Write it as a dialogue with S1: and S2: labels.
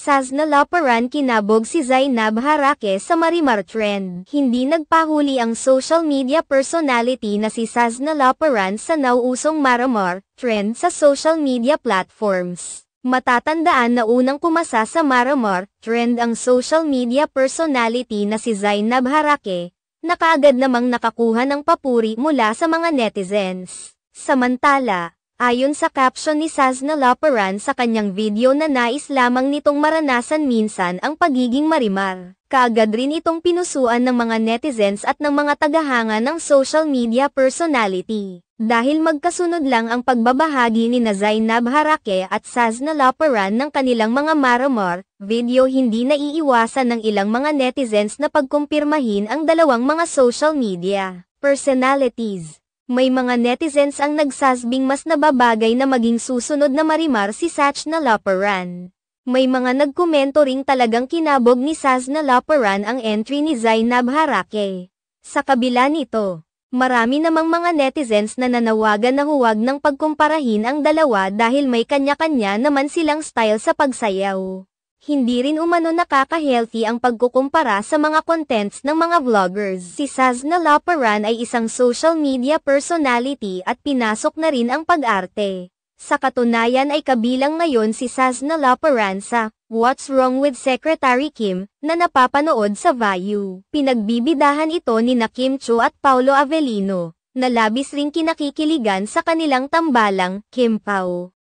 S1: Sazna Laparan kinabog si Zainab Harake sa Marimar trend. Hindi nagpahuli ang social media personality na si Sazna Laparan sa nauusong Marimar trend sa social media platforms. Matatandaan na unang pumasa sa Marimar trend ang social media personality na si Zainab Harake, na kaagad namang nakakuha ng papuri mula sa mga netizens. Samantala, ayon sa caption ni Sazna Laparan sa kanyang video na nais lamang nitong maranasan minsan ang pagiging marimar, kaagad rin itong pinusuan ng mga netizens at ng mga tagahanga ng social media personality. Dahil magkasunod lang ang pagbabahagi ni Zainab Harake at Sazna Laparan ng kanilang mga marimar video, hindi naiiwasan ng ilang mga netizens na pagkumpirmahin ang dalawang mga social media personalities. May mga netizens ang nagsasabing mas nababagay na maging susunod na marimar si Sazna Laparan. May mga nagkomento ring talagang kinabog ni Sazna Laparan ang entry ni Zainab Harake. Sa kabila nito, marami namang mga netizens na nanawagan na huwag nang pagkumparahin ang dalawa dahil may kanya-kanya naman silang style sa pagsayaw. Hindi rin umano nakaka-healthy ang pagkukumpara sa mga contents ng mga vloggers. Si Sazna Laparan ay isang social media personality at pinasok na rin ang pag-arte. Sa katunayan ay kabilang ngayon si Sazna Laparan sa What's Wrong with Secretary Kim na napapanood sa Viu. Pinagbibidahan ito ni Kim Chiu at Paulo Avellino, na labis ring kinakikiligan sa kanilang tambalang Kim Pao.